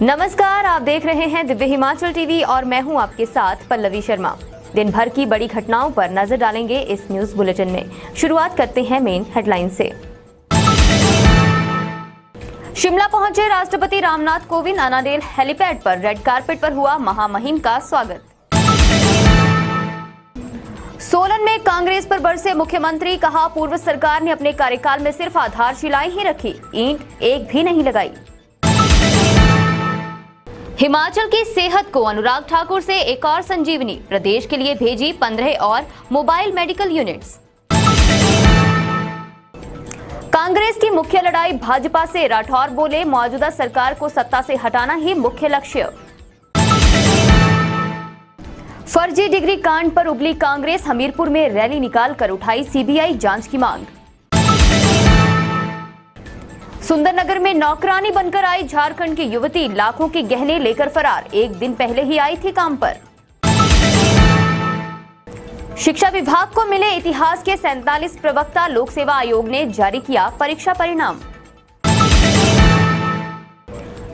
नमस्कार, आप देख रहे हैं दिव्य हिमाचल टीवी और मैं हूं आपके साथ पल्लवी शर्मा। दिन भर की बड़ी घटनाओं पर नजर डालेंगे इस न्यूज बुलेटिन में। शुरुआत करते हैं मेन हेडलाइन से। शिमला पहुंचे राष्ट्रपति रामनाथ कोविंद। अनाडेल हेलीपैड पर रेड कारपेट पर हुआ महामहिम का स्वागत। सोलन में कांग्रेस पर बरसे मुख्यमंत्री। कहा, पूर्व सरकार ने अपने कार्यकाल में सिर्फ आधारशिलाएं ही रखी, ईंट एक भी नहीं लगाई। हिमाचल की सेहत को अनुराग ठाकुर से एक और संजीवनी। प्रदेश के लिए भेजी 15 और मोबाइल मेडिकल यूनिट्स। कांग्रेस की मुख्य लड़ाई भाजपा से। राठौर बोले, मौजूदा सरकार को सत्ता से हटाना ही मुख्य लक्ष्य। फर्जी डिग्री कांड पर उगली कांग्रेस। हमीरपुर में रैली निकालकर उठाई सीबीआई जांच की मांग। सुंदरनगर में नौकरानी बनकर आई झारखंड की युवती। लाखों के गहने लेकर फरार। एक दिन पहले ही आई थी काम पर। शिक्षा विभाग को मिले इतिहास के 47 प्रवक्ता। लोक सेवा आयोग ने जारी किया परीक्षा परिणाम।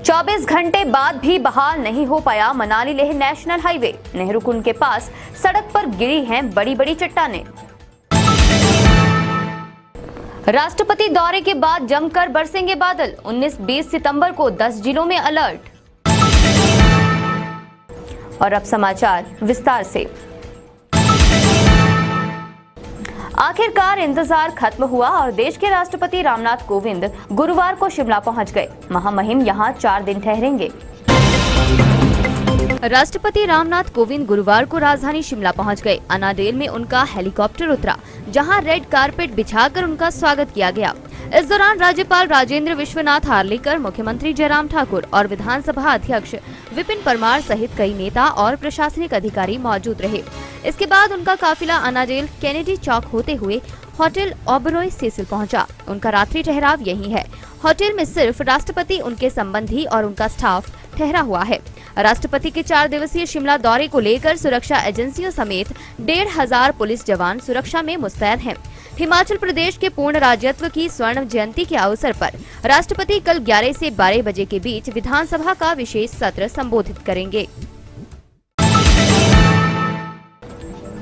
24 घंटे बाद भी बहाल नहीं हो पाया मनाली लेह नेशनल हाईवे। नेहरू कुंड के पास सड़क पर गिरी हैं बड़ी बड़ी चट्टानें। राष्ट्रपति दौरे के बाद जमकर बरसेंगे बादल। 19-20 सितंबर को 10 जिलों में अलर्ट। और अब समाचार विस्तार से। आखिरकार इंतजार खत्म हुआ और देश के राष्ट्रपति रामनाथ कोविंद गुरुवार को शिमला पहुंच गए। महामहिम यहां 4 दिन ठहरेंगे। राष्ट्रपति रामनाथ कोविंद गुरुवार को राजधानी शिमला पहुंच गए। अनाडेल में उनका हेलीकॉप्टर उतरा, जहां रेड कारपेट बिछाकर उनका स्वागत किया गया। इस दौरान राज्यपाल राजेंद्र विश्वनाथ हार्लेकर, मुख्यमंत्री जयराम ठाकुर और विधानसभा अध्यक्ष विपिन परमार सहित कई नेता और प्रशासनिक अधिकारी मौजूद रहे। इसके बाद उनका काफिला अनाडेल कैनेडी चौक होते हुए होटल ओबरॉय सेसिल पहुंचा। उनका रात्रि ठहराव यहीं है। होटल में सिर्फ राष्ट्रपति, उनके संबंधी और उनका स्टाफ ठहरा हुआ है। राष्ट्रपति के 4 दिवसीय शिमला दौरे को लेकर सुरक्षा एजेंसियों समेत 1,500 पुलिस जवान सुरक्षा में मुस्तैद हैं। हिमाचल प्रदेश के पूर्ण राज्यत्व की स्वर्ण जयंती के अवसर पर राष्ट्रपति कल 11 से 12 बजे के बीच विधानसभा का विशेष सत्र संबोधित करेंगे।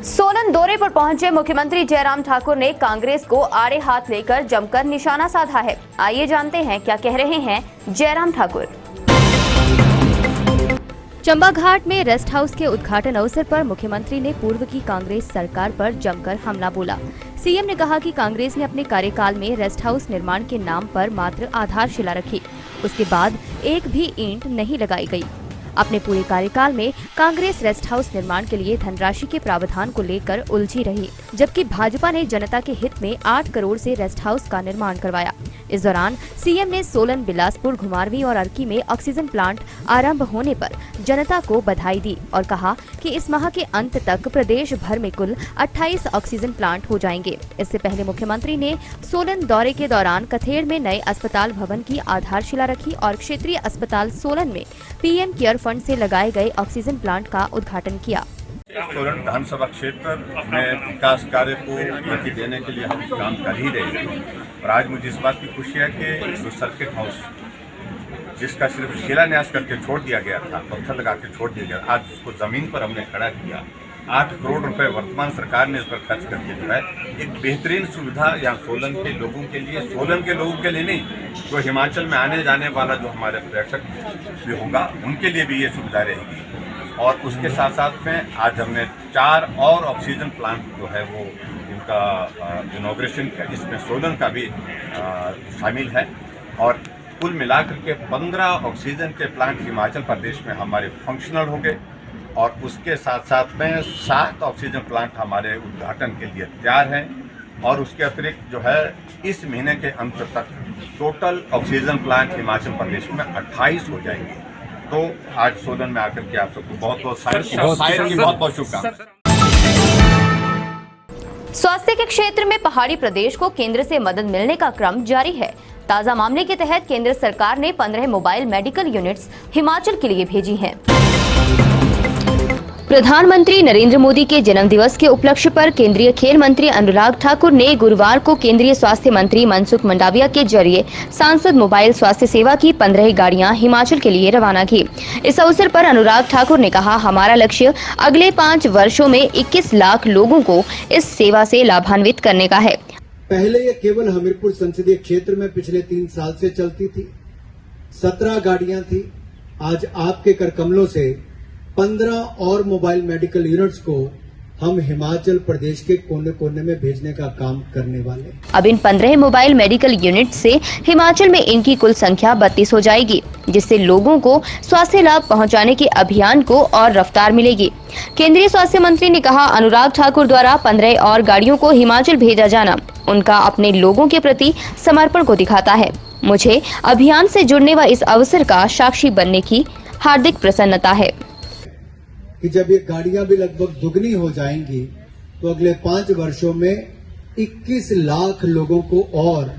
सोलन दौरे पर पहुंचे मुख्यमंत्री जयराम ठाकुर ने कांग्रेस को आड़े हाथ लेकर जमकर निशाना साधा है। आइए जानते हैं क्या कह रहे हैं जयराम ठाकुर। चंबा घाट में रेस्ट हाउस के उद्घाटन अवसर पर मुख्यमंत्री ने पूर्व की कांग्रेस सरकार पर जमकर हमला बोला। सीएम ने कहा कि कांग्रेस ने अपने कार्यकाल में रेस्ट हाउस निर्माण के नाम पर मात्र आधारशिला रखी, उसके बाद एक भी ईंट नहीं लगाई गई। अपने पूरे कार्यकाल में कांग्रेस रेस्ट हाउस निर्माण के लिए धनराशि के प्रावधान को लेकर उलझी रही, जबकि भाजपा ने जनता के हित में 8 करोड़ से रेस्ट हाउस का निर्माण करवाया। इस दौरान सीएम ने सोलन, बिलासपुर, घुमारवीं और अर्की में ऑक्सीजन प्लांट आरंभ होने पर जनता को बधाई दी और कहा कि इस माह के अंत तक प्रदेश भर में कुल 28 ऑक्सीजन प्लांट हो जाएंगे। इससे पहले मुख्यमंत्री ने सोलन दौरे के दौरान कथेड़ में नए अस्पताल भवन की आधारशिला रखी और क्षेत्रीय अस्पताल सोलन में पीएम केयर फंड से लगाए गए ऑक्सीजन प्लांट का उद्घाटन किया। सोलन विधानसभा क्षेत्र में विकास कार्य को गति देने के लिए हम काम कर ही रहे हैं और आज मुझे इस बात की खुशी है कि जो सर्किट हाउस जिसका सिर्फ शिलान्यास करके छोड़ दिया गया था, पत्थर लगा के छोड़ दिया गया, आज उसको जमीन पर हमने खड़ा किया। 8 करोड़ रुपए वर्तमान सरकार ने इस पर खर्च करके जो है एक बेहतरीन सुविधा यहाँ सोलन के लोगों के लिए, सोलन के लोगों के लिए नहीं, जो हिमाचल में आने जाने वाला जो हमारे पर्यटक भी होगा उनके लिए भी ये सुविधा रहेगी। और उसके साथ साथ में आज हमने 4 और ऑक्सीजन प्लांट जो है वो उनका इनॉग्रेशन किया, जिसमें सोलन का भी शामिल है और कुल मिलाकर के 15 ऑक्सीजन के प्लांट हिमाचल प्रदेश में हमारे फंक्शनल हो गए और उसके साथ साथ में 7 ऑक्सीजन प्लांट हमारे उद्घाटन के लिए तैयार हैं और उसके अतिरिक्त जो है इस महीने के अंत तक total oxygen plant Himachal Pradesh में 28 हो जाएंगे। तो आज सोलन में आकर के आप सबको बहुत बहुत शुभकामनाएं। स्वास्थ्य के क्षेत्र में पहाड़ी प्रदेश को केंद्र से मदद मिलने का क्रम जारी है। ताजा मामले के तहत केंद्र सरकार ने 15 मोबाइल मेडिकल यूनिट्स हिमाचल के लिए भेजी हैं। प्रधानमंत्री नरेंद्र मोदी के जन्मदिवस के उपलक्ष्य पर केंद्रीय खेल मंत्री अनुराग ठाकुर ने गुरुवार को केंद्रीय स्वास्थ्य मंत्री मनसुख मंडाविया के जरिए सांसद मोबाइल स्वास्थ्य सेवा की 15 गाड़ियां हिमाचल के लिए रवाना की। इस अवसर पर अनुराग ठाकुर ने कहा, हमारा लक्ष्य अगले 5 वर्षों में 21 लाख लोगों को इस सेवा से लाभान्वित करने का है। पहले ये केवल हमीरपुर संसदीय क्षेत्र में पिछले 3 साल से चलती थी, 17 गाड़ियां थी। आज आपके कर कमलों से 15 और मोबाइल मेडिकल यूनिट्स को हम हिमाचल प्रदेश के कोने कोने में भेजने का काम करने वाले। अब इन 15 मोबाइल मेडिकल यूनिट से हिमाचल में इनकी कुल संख्या 32 हो जाएगी, जिससे लोगों को स्वास्थ्य लाभ पहुंचाने के अभियान को और रफ्तार मिलेगी। केंद्रीय स्वास्थ्य मंत्री ने कहा, अनुराग ठाकुर द्वारा 15 और गाड़ियों को हिमाचल भेजा जाना उनका अपने लोगों के प्रति समर्पण को दिखाता है। मुझे अभियान से जुड़ने व इस अवसर का साक्षी बनने की हार्दिक प्रसन्नता है कि जब ये गाड़ियां भी लगभग दुगनी हो जाएंगी तो अगले 5 वर्षों में 21 लाख लोगों को और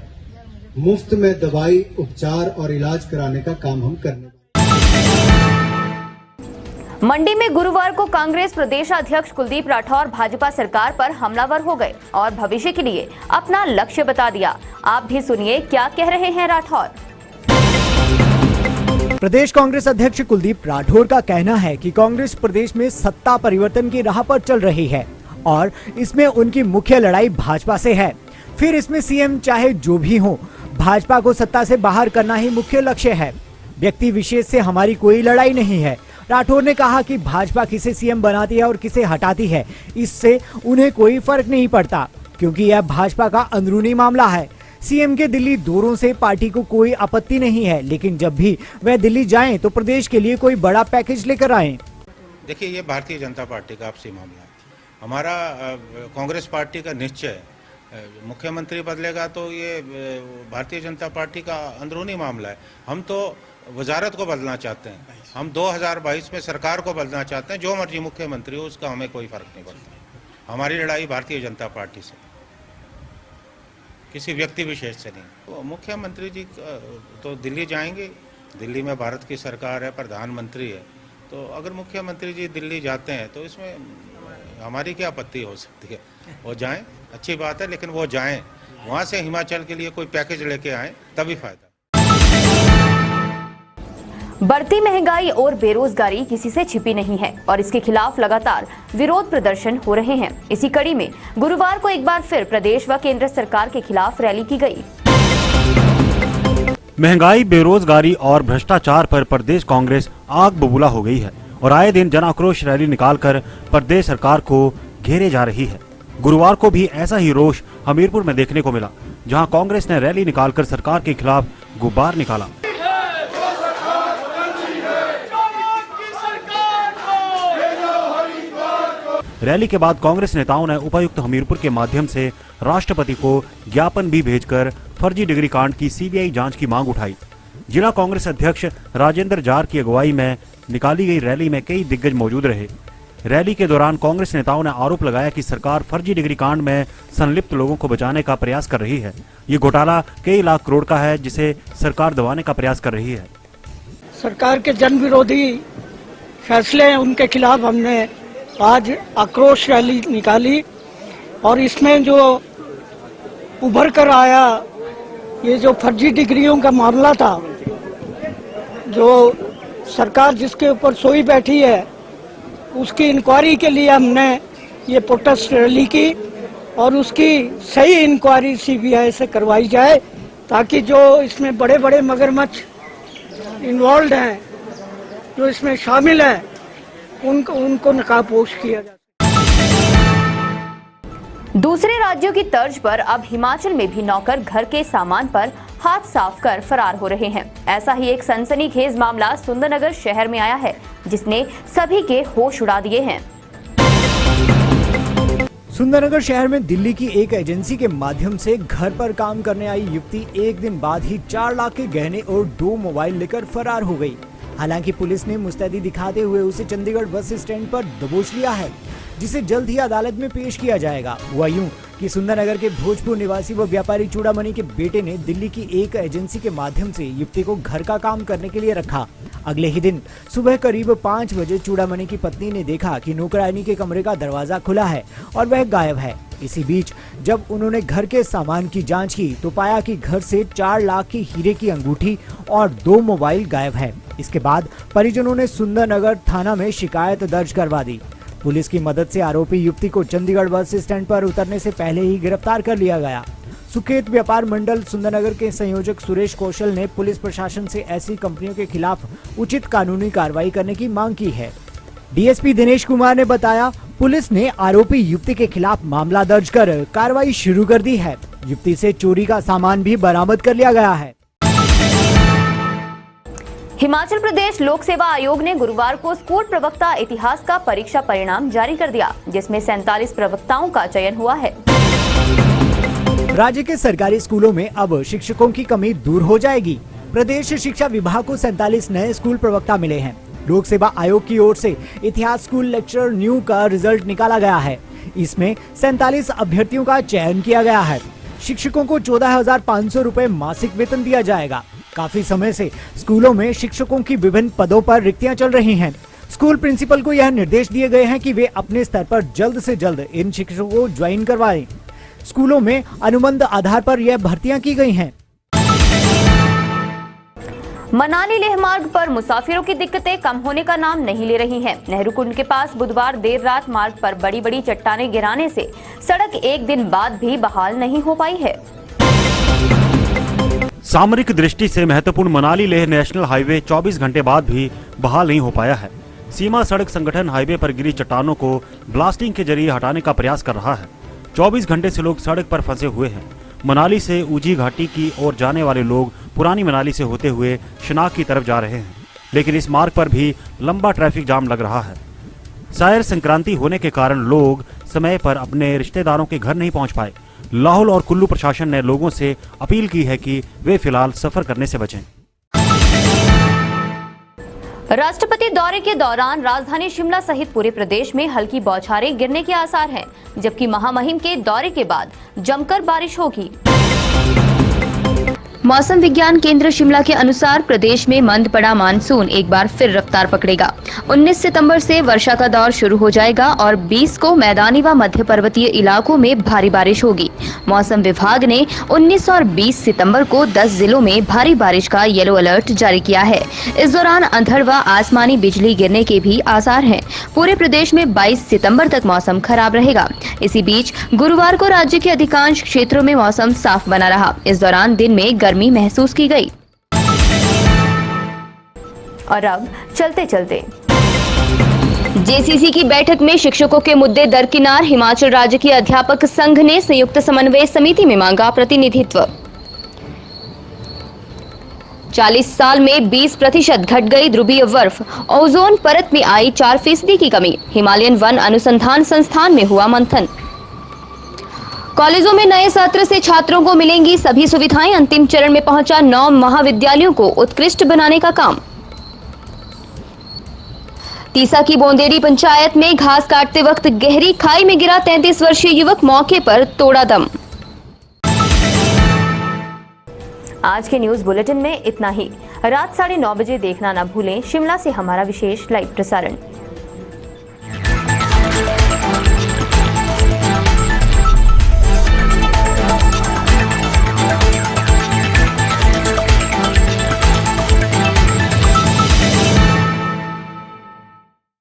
मुफ्त में दवाई, उपचार और इलाज कराने का काम हम करने वाले। मंडी में गुरुवार को कांग्रेस प्रदेशाध्यक्ष कुलदीप राठौर भाजपा सरकार पर हमलावर हो गए और भविष्य के लिए अपना लक्ष्य बता दिया। आप भी सुनिए क्या कह रहे हैं राठौर। प्रदेश कांग्रेस अध्यक्ष कुलदीप राठौर का कहना है कि कांग्रेस प्रदेश में सत्ता परिवर्तन की राह पर चल रही है और इसमें उनकी मुख्य लड़ाई भाजपा से है। फिर इसमें सीएम चाहे जो भी हो, भाजपा को सत्ता से बाहर करना ही मुख्य लक्ष्य है। व्यक्ति विशेष से हमारी कोई लड़ाई नहीं है। राठौर ने कहा कि भाजपा किसे सीएम बनाती है और किसे हटाती है, इससे उन्हें कोई फर्क नहीं पड़ता, क्योंकि यह भाजपा का अंदरूनी मामला है। सीएम के दिल्ली दौरों से पार्टी को कोई आपत्ति नहीं है, लेकिन जब भी वह दिल्ली जाएं तो प्रदेश के लिए कोई बड़ा पैकेज लेकर आएं। देखिए, ये भारतीय जनता पार्टी का आपसी मामला है। हमारा कांग्रेस पार्टी का निश्चय है, मुख्यमंत्री बदलेगा तो ये भारतीय जनता पार्टी का अंदरूनी मामला है। हम तो वजारत को बदलना चाहते हैं, हम 2022 में सरकार को बदलना चाहते हैं। जो मर्जी मुख्यमंत्री हो उसका हमें कोई फर्क नहीं पड़ता। हमारी लड़ाई भारतीय जनता पार्टी से, किसी व्यक्ति विशेष से नहीं। तो मुख्यमंत्री जी तो दिल्ली जाएंगे, दिल्ली में भारत की सरकार है, प्रधानमंत्री है, तो अगर मुख्यमंत्री जी दिल्ली जाते हैं तो इसमें हमारी क्या आपत्ति हो सकती है। वो जाएं, अच्छी बात है, लेकिन वो जाएं, वहाँ से हिमाचल के लिए कोई पैकेज लेके आएँ तभी फायदा। बढ़ती महंगाई और बेरोजगारी किसी से छिपी नहीं है और इसके खिलाफ लगातार विरोध प्रदर्शन हो रहे हैं। इसी कड़ी में गुरुवार को एक बार फिर प्रदेश व केंद्र सरकार के खिलाफ रैली की गई। महंगाई, बेरोजगारी और भ्रष्टाचार पर प्रदेश कांग्रेस आग बबूला हो गई है और आए दिन जन आक्रोश रैली निकालकर प्रदेश सरकार को घेरे जा रही है। गुरुवार को भी ऐसा ही रोष हमीरपुर में देखने को मिला, जहां कांग्रेस ने रैली निकालकर सरकार के खिलाफ गुब्बार निकाला। रैली के बाद कांग्रेस नेताओं ने उपायुक्त हमीरपुर के माध्यम से राष्ट्रपति को ज्ञापन भी भेजकर फर्जी डिग्री कांड की सीबीआई जांच की मांग उठाई। जिला कांग्रेस अध्यक्ष राजेंद्र जार की अगुवाई में निकाली गई रैली में कई दिग्गज मौजूद रहे। रैली के दौरान कांग्रेस नेताओं ने आरोप लगाया कि सरकार फर्जी डिग्री कांड में संलिप्त लोगों को बचाने का प्रयास कर रही है। ये घोटाला कई लाख करोड़ का है, जिसे सरकार दबाने का प्रयास कर रही है। सरकार के जन विरोधी फैसले हैं, उनके खिलाफ हमने आज आक्रोश रैली निकाली और इसमें जो उभर कर आया, ये जो फर्जी डिग्रियों का मामला था, जो सरकार जिसके ऊपर सोई बैठी है, उसकी इंक्वायरी के लिए हमने ये प्रोटेस्ट रैली की और उसकी सही इंक्वायरी सीबीआई से करवाई जाए, ताकि जो इसमें बड़े बड़े मगरमच्छ इन्वॉल्व हैं, जो इसमें शामिल हैं, उनको नकाबपोश किया जाए। दूसरे राज्यों की तर्ज पर अब हिमाचल में भी नौकर घर के सामान पर हाथ साफ कर फरार हो रहे हैं। ऐसा ही एक सनसनीखेज मामला सुंदरनगर शहर में आया है, जिसने सभी के होश उड़ा दिए हैं। सुंदरनगर शहर में दिल्ली की एक एजेंसी के माध्यम से घर पर काम करने आई युवती एक दिन बाद ही 4 लाख के गहने और 2 मोबाइल लेकर फरार हो गई। हालांकि पुलिस ने मुस्तैदी दिखाते हुए उसे चंडीगढ़ बस स्टैंड पर दबोच लिया है। जिसे जल्द ही अदालत में पेश किया जाएगा। हुआ यूं कि सुंदरनगर के भोजपुर निवासी व व्यापारी चूड़ामणि के बेटे ने दिल्ली की एक एजेंसी के माध्यम से युवती को घर का काम करने के लिए रखा। अगले ही दिन सुबह करीब 5 बजे चूड़ामणि की पत्नी ने देखा कि नौकरानी के कमरे का दरवाजा खुला है और वह गायब है। इसी बीच जब उन्होंने घर के सामान की जांच की तो पाया कि घर से 4 लाख की हीरे की अंगूठी और 2 मोबाइल गायब है। इसके बाद परिजनों ने सुंदरनगर थाना में शिकायत दर्ज करवा दी। पुलिस की मदद से आरोपी युवती को चंडीगढ़ बस स्टैंड पर उतरने से पहले ही गिरफ्तार कर लिया गया। सुकेत व्यापार मंडल सुंदरनगर के संयोजक सुरेश कौशल ने पुलिस प्रशासन से ऐसी कंपनियों के खिलाफ उचित कानूनी कार्रवाई करने की मांग की है। डीएसपी दिनेश कुमार ने बताया, पुलिस ने आरोपी युवती के खिलाफ मामला दर्ज कर कार्रवाई शुरू कर दी है। युवती से चोरी का सामान भी बरामद कर लिया गया है। हिमाचल प्रदेश लोक सेवा आयोग ने गुरुवार को स्कूल प्रवक्ता इतिहास का परीक्षा परिणाम जारी कर दिया, जिसमें 47 प्रवक्ताओं का चयन हुआ है। राज्य के सरकारी स्कूलों में अब शिक्षकों की कमी दूर हो जाएगी। प्रदेश शिक्षा विभाग को 47 नए स्कूल प्रवक्ता मिले हैं। लोक सेवा आयोग की ओर से इतिहास स्कूल लेक्चरर न्यू का रिजल्ट निकाला गया है। इसमें 47 अभ्यर्थियों का चयन किया गया है। शिक्षकों को 14,500 रुपए मासिक वेतन दिया जाएगा। काफी समय से स्कूलों में शिक्षकों की विभिन्न पदों पर रिक्तियां चल रही हैं। स्कूल प्रिंसिपल को यह निर्देश दिए गए हैं कि वे अपने स्तर पर जल्द से जल्द इन शिक्षकों को ज्वाइन करवाएं। स्कूलों में अनुबंध आधार पर यह भर्तियां की गई हैं। मनाली लेह मार्ग पर मुसाफिरों की दिक्कतें कम होने का नाम नहीं ले रही हैं। नेहरू कुंड के पास बुधवार देर रात मार्ग पर बड़ी बड़ी चट्टानें गिराने से सड़क एक दिन बाद भी बहाल नहीं हो पाई है। सामरिक दृष्टि से महत्वपूर्ण मनाली लेह नेशनल हाईवे 24 घंटे बाद भी बहाल नहीं हो पाया है। सीमा सड़क संगठन हाईवे पर गिरी चट्टानों को ब्लास्टिंग के जरिए हटाने का प्रयास कर रहा है। 24 घंटे से लोग सड़क पर फंसे हुए हैं। मनाली से ऊंची घाटी की ओर जाने वाले लोग पुरानी मनाली से होते हुए शिनाक की तरफ जा रहे हैं, लेकिन इस मार्ग पर भी लंबा ट्रैफिक जाम लग रहा है। शायर संक्रांति होने के कारण लोग समय पर अपने रिश्तेदारों के घर नहीं पहुंच पाए। लाहौल और कुल्लू प्रशासन ने लोगों से अपील की है कि वे फिलहाल सफर करने से बचें। राष्ट्रपति दौरे के दौरान राजधानी शिमला सहित पूरे प्रदेश में हल्की बौछारें गिरने के आसार हैं, जबकि महामहिम के दौरे के बाद जमकर बारिश होगी। मौसम विज्ञान केंद्र शिमला के अनुसार प्रदेश में मंद पड़ा मानसून एक बार फिर रफ्तार पकड़ेगा। 19 सितंबर से वर्षा का दौर शुरू हो जाएगा और 20 को मैदानी व मध्य पर्वतीय इलाकों में भारी बारिश होगी। मौसम विभाग ने 19 और 20 सितंबर को 10 जिलों में भारी बारिश का येलो अलर्ट जारी किया है। इस दौरान अंधड़ व आसमानी बिजली गिरने के भी आसार हैं। पूरे प्रदेश में 22 सितंबर तक मौसम खराब रहेगा। इसी बीच गुरुवार को राज्य के अधिकांश क्षेत्रों में मौसम साफ बना रहा। इस दौरान दिन में गर्मी महसूस की गई। और अब चलते चलते जेसीसी की बैठक में शिक्षकों के मुद्दे दरकिनार। हिमाचल राज्य की अध्यापक संघ ने संयुक्त समन्वय समिति में मांगा प्रतिनिधित्व। 40 साल में 20% घट गई ध्रुवीय बर्फ। ओजोन परत में आई 4% की कमी। हिमालयन वन अनुसंधान संस्थान में हुआ मंथन। कॉलेजों में नए सत्र से छात्रों को मिलेंगी सभी सुविधाएं। अंतिम चरण में पहुंचा 9 महाविद्यालयों को उत्कृष्ट बनाने का काम। तीसा की बोंदेड़ी पंचायत में घास काटते वक्त गहरी खाई में गिरा 33 वर्षीय युवक, मौके पर तोड़ा दम। आज के न्यूज बुलेटिन में इतना ही। रात 9:30 बजे देखना न भूलें शिमला से हमारा विशेष लाइव प्रसारण।